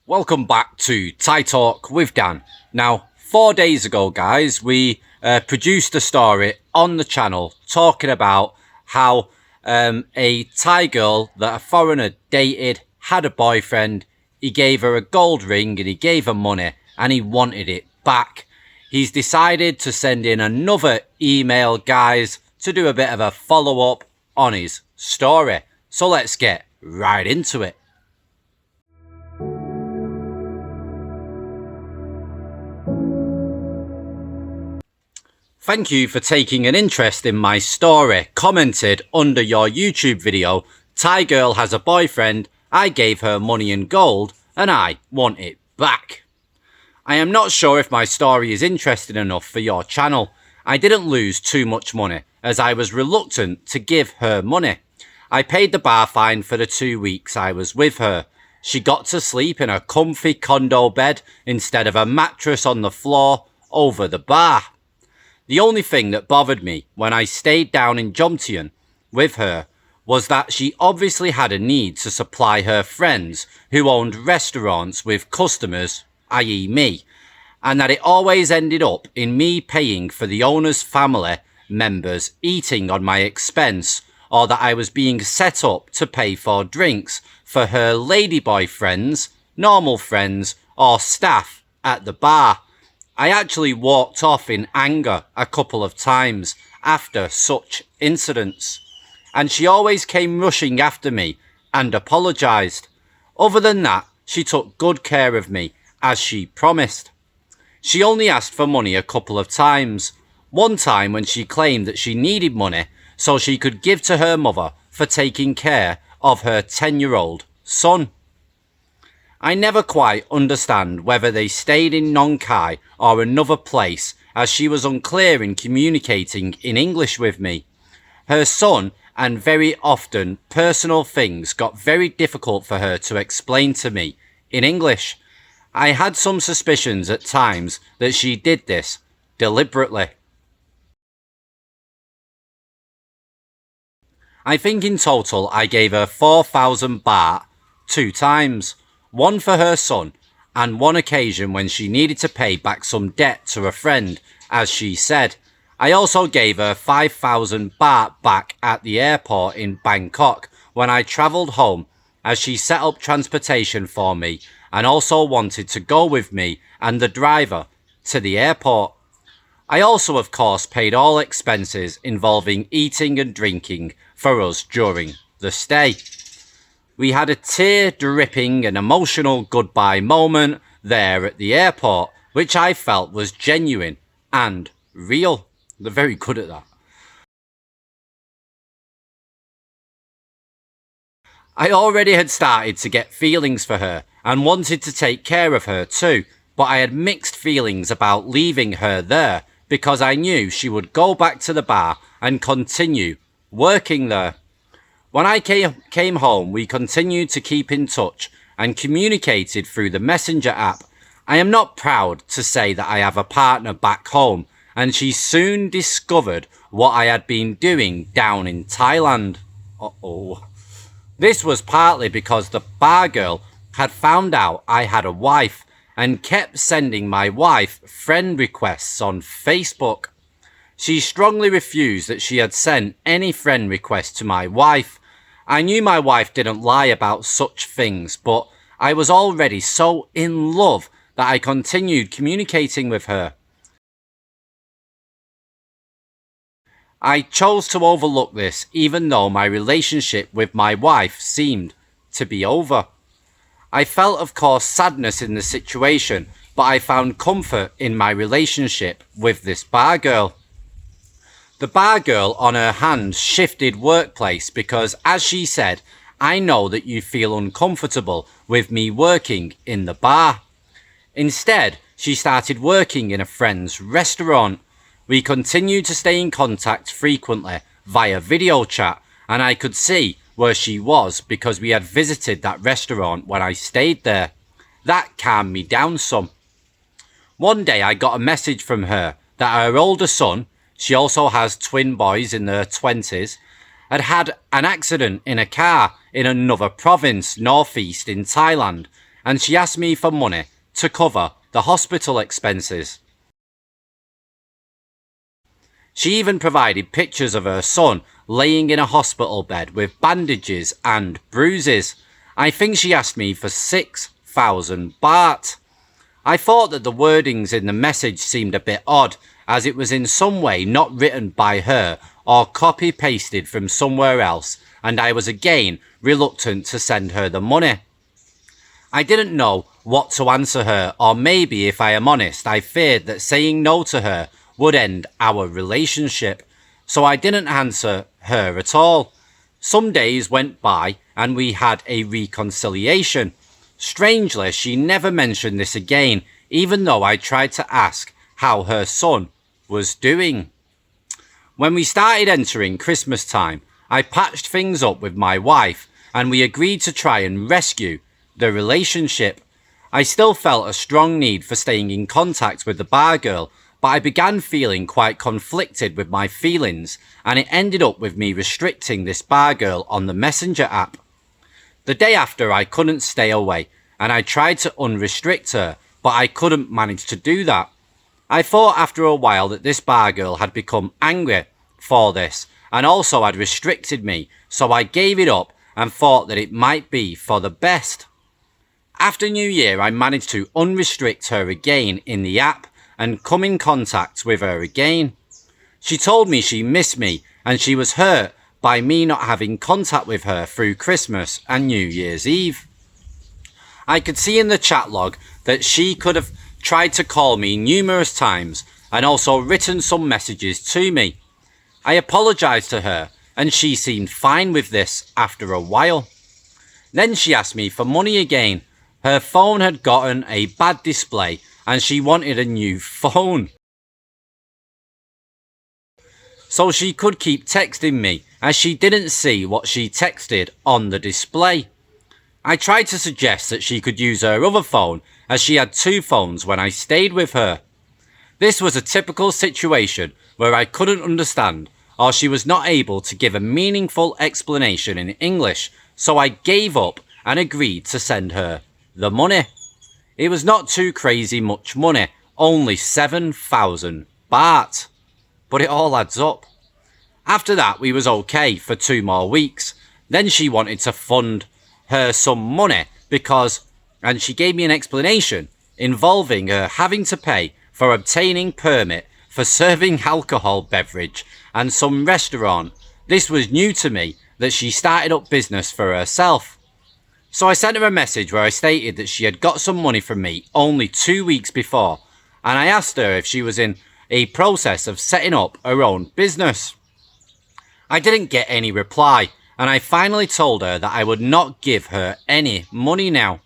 Welcome back to Thai Talk with Dan. Now, 4 days ago, guys, we produced a story on the channel talking about how a Thai girl that a foreigner dated had a boyfriend. He gave her a gold ring and he gave her money and he wanted it back. He's decided to send in another email, guys, to do a bit of a follow-up on his story. So let's get right into it. Thank you for taking an interest in my story. Commented under your YouTube video, Thai girl has a boyfriend, I gave her money and gold, and I want it back. I am not sure if my story is interesting enough for your channel. I didn't lose too much money, as I was reluctant to give her money. I paid the bar fine for the 2 weeks I was with her. She got to sleep in a comfy condo bed instead of a mattress on the floor over the bar. The only thing that bothered me when I stayed down in Jomtien with her was that she obviously had a need to supply her friends who owned restaurants with customers, i.e. me, and that it always ended up in me paying for the owner's family members eating on my expense, or that I was being set up to pay for drinks for her ladyboy friends, normal friends, or staff at the bar. I actually walked off in anger a couple of times after such incidents, and she always came rushing after me and apologised. Other than that, she took good care of me, as she promised. She only asked for money a couple of times. One time when she claimed that she needed money so she could give to her mother for taking care of her 10-year-old son. I never quite understand whether they stayed in Nong Khai or another place, as she was unclear in communicating in English with me. Her son and very often personal things got very difficult for her to explain to me in English. I had some suspicions at times that she did this deliberately. I think in total I gave her 4,000 baht 2 times. One for her son, and one occasion when she needed to pay back some debt to a friend, as she said. I also gave her 5,000 baht back at the airport in Bangkok when I travelled home, as she set up transportation for me and also wanted to go with me and the driver to the airport. I also, of course, paid all expenses involving eating and drinking for us during the stay. We had a tear-dripping and emotional goodbye moment there at the airport, which I felt was genuine and real. They're very good at that. I already had started to get feelings for her and wanted to take care of her too, but I had mixed feelings about leaving her there because I knew she would go back to the bar and continue working there. When I came home, we continued to keep in touch and communicated through the Messenger app. I am not proud to say that I have a partner back home, and she soon discovered what I had been doing down in Thailand. This was partly because the bar girl had found out I had a wife and kept sending my wife friend requests on Facebook. She strongly refused that she had sent any friend requests to my wife. I knew my wife didn't lie about such things, but I was already so in love that I continued communicating with her. I chose to overlook this, even though my relationship with my wife seemed to be over. I felt, of course, sadness in the situation, but I found comfort in my relationship with this bar girl. The bar girl on her hand shifted workplace because, as she said, I know that you feel uncomfortable with me working in the bar. Instead, she started working in a friend's restaurant. We continued to stay in contact frequently via video chat, and I could see where she was because we had visited that restaurant when I stayed there. That calmed me down some. One day I got a message from her that her older son, she also has twin boys in their 20s, had an accident in a car in another province northeast in Thailand, and she asked me for money to cover the hospital expenses. She even provided pictures of her son laying in a hospital bed with bandages and bruises. I think she asked me for 6,000 baht. I thought that the wordings in the message seemed a bit odd, as it was in some way not written by her or copy-pasted from somewhere else, and I was again reluctant to send her the money. I didn't know what to answer her, or maybe, if I am honest, I feared that saying no to her would end our relationship, so I didn't answer her at all. Some days went by and we had a reconciliation. Strangely, she never mentioned this again, even though I tried to ask how her son was doing. When we started entering Christmas time, I patched things up with my wife and we agreed to try and rescue the relationship. I still felt a strong need for staying in contact with the bar girl, but I began feeling quite conflicted with my feelings, and it ended up with me restricting this bar girl on the Messenger app. The day after, I couldn't stay away, and I tried to unrestrict her, but I couldn't manage to do that. I thought after a while that this bar girl had become angry for this, and also had restricted me, so I gave it up and thought that it might be for the best. After New Year, I managed to unrestrict her again in the app and come in contact with her again. She told me she missed me and she was hurt by me not having contact with her through Christmas and New Year's Eve. I could see in the chat log that she could have tried to call me numerous times and also written some messages to me. I apologised to her and she seemed fine with this after a while. Then she asked me for money again. Her phone had gotten a bad display and she wanted a new phone, so she could keep texting me as she didn't see what she texted on the display. I tried to suggest that she could use her other phone as she had two phones when I stayed with her. This was a typical situation where I couldn't understand or she was not able to give a meaningful explanation in English, so I gave up and agreed to send her the money. It was not too crazy much money, only 7,000 baht, but it all adds up. After that, we was okay for 2 more weeks. Then she wanted to fund her some money and she gave me an explanation involving her having to pay for obtaining permit for serving alcohol beverage and some restaurant. This was new to me, that she started up business for herself. So I sent her a message where I stated that she had got some money from me only 2 weeks before, and I asked her if she was in a process of setting up her own business. I didn't get any reply, and I finally told her that I would not give her any money now.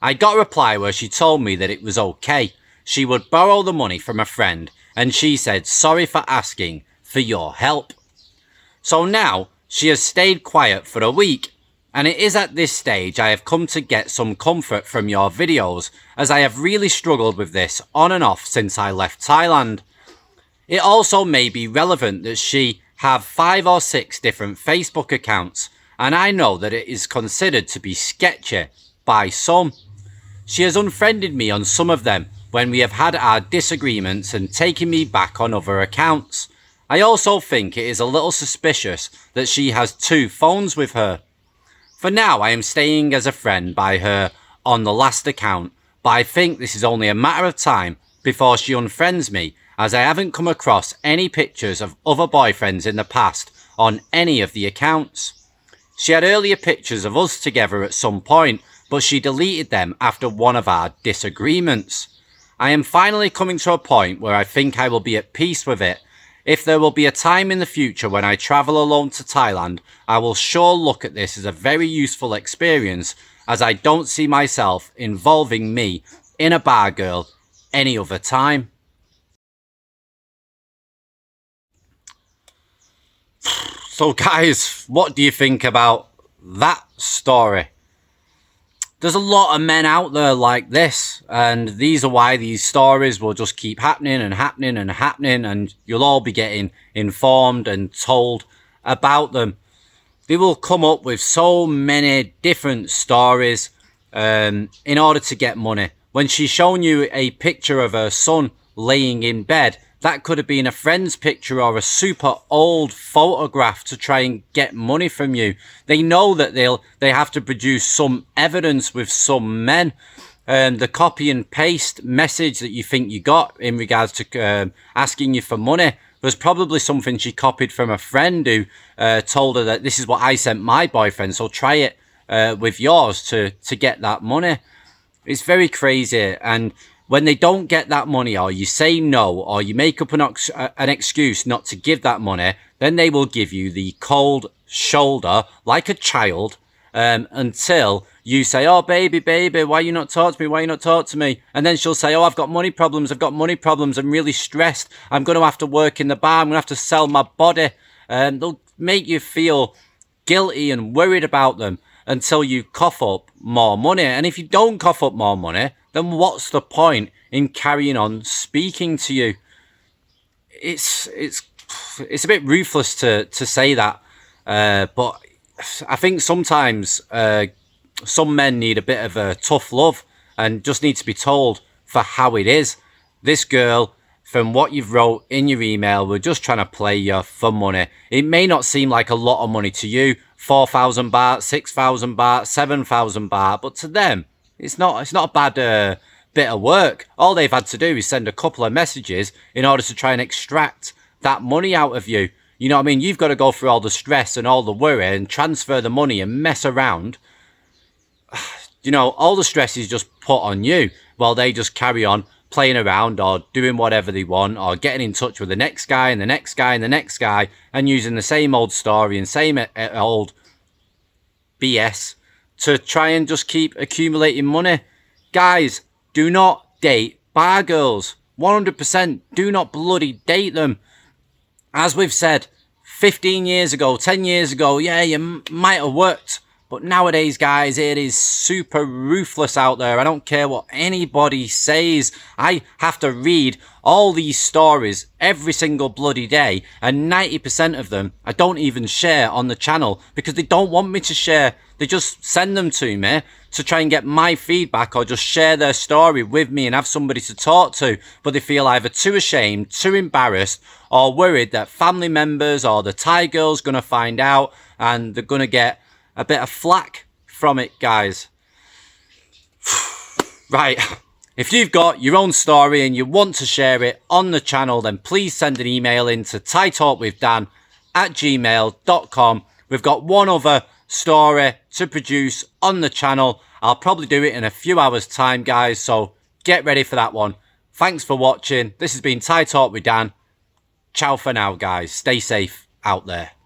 I got a reply where she told me that it was okay. She would borrow the money from a friend, and she said sorry for asking for your help. So now she has stayed quiet for a week. And it is at this stage I have come to get some comfort from your videos, as I have really struggled with this on and off since I left Thailand. It also may be relevant that she have 5 or 6 different Facebook accounts, and I know that it is considered to be sketchy by some. She has unfriended me on some of them when we have had our disagreements and taken me back on other accounts. I also think it is a little suspicious that she has 2 phones with her. For now, I am staying as a friend by her on the last account, but I think this is only a matter of time before she unfriends me, as I haven't come across any pictures of other boyfriends in the past on any of the accounts. She had earlier pictures of us together at some point, but she deleted them after one of our disagreements. I am finally coming to a point where I think I will be at peace with it. If there will be a time in the future when I travel alone to Thailand, I will sure look at this as a very useful experience, as I don't see myself involving me in a bar girl any other time. So guys, what do you think about that story? There's a lot of men out there like this, and these are why these stories will just keep happening and happening and happening, and you'll all be getting informed and told about them. They will come up with so many different stories, in order to get money. When she's shown you a picture of her son laying in bed, that could have been a friend's picture or a super old photograph to try and get money from you. They know that they have to produce some evidence with some men. The copy and paste message that you think you got in regards to asking you for money was probably something she copied from a friend who told her that this is what I sent my boyfriend, so try it with yours to get that money. It's very crazy. And when they don't get that money, or you say no, or you make up an excuse not to give that money, then they will give you the cold shoulder like a child until you say, oh, baby, why you not talk to me? Why you not talk to me? And then she'll say, oh, I've got money problems. I'm really stressed. I'm going to have to work in the bar. I'm going to have to sell my body. They'll make you feel guilty and worried about them until you cough up more money. And if you don't cough up more money, then what's the point in carrying on speaking to you? It's a bit ruthless to say that, but I think sometimes some men need a bit of a tough love and just need to be told for how it is. This girl, from what you've wrote in your email, we're just trying to play you for money. It may not seem like a lot of money to you, 4,000 baht, 6,000 baht, 7,000 baht, but to them, it's not a bad bit of work. All they've had to do is send a couple of messages in order to try and extract that money out of you. You know what I mean? You've got to go through all the stress and all the worry and transfer the money and mess around. You know, all the stress is just put on you while they just carry on playing around or doing whatever they want or getting in touch with the next guy and the next guy and the next guy and using the same old story and same old BS to try and just keep accumulating money. Guys, do not date bar girls. 100% do not bloody date them. As we've said, 15 years ago, 10 years ago, yeah, you might have worked. But nowadays, guys, it is super ruthless out there. I don't care what anybody says. I have to read all these stories every single bloody day. And 90% of them I don't even share on the channel because they don't want me to share. They just send them to me to try and get my feedback or just share their story with me and have somebody to talk to. But they feel either too ashamed, too embarrassed, or worried that family members or the Thai girl's going to find out and they're going to get a bit of flack from it, guys. Right. If you've got your own story and you want to share it on the channel, then please send an email in to thaitalkwithdan@gmail.com. We've got one other story to produce on the channel. I'll probably do it in a few hours time, guys, so get ready for that one. Thanks for watching. This has been Thai Talk with Dan. Ciao for now, guys. Stay safe out there.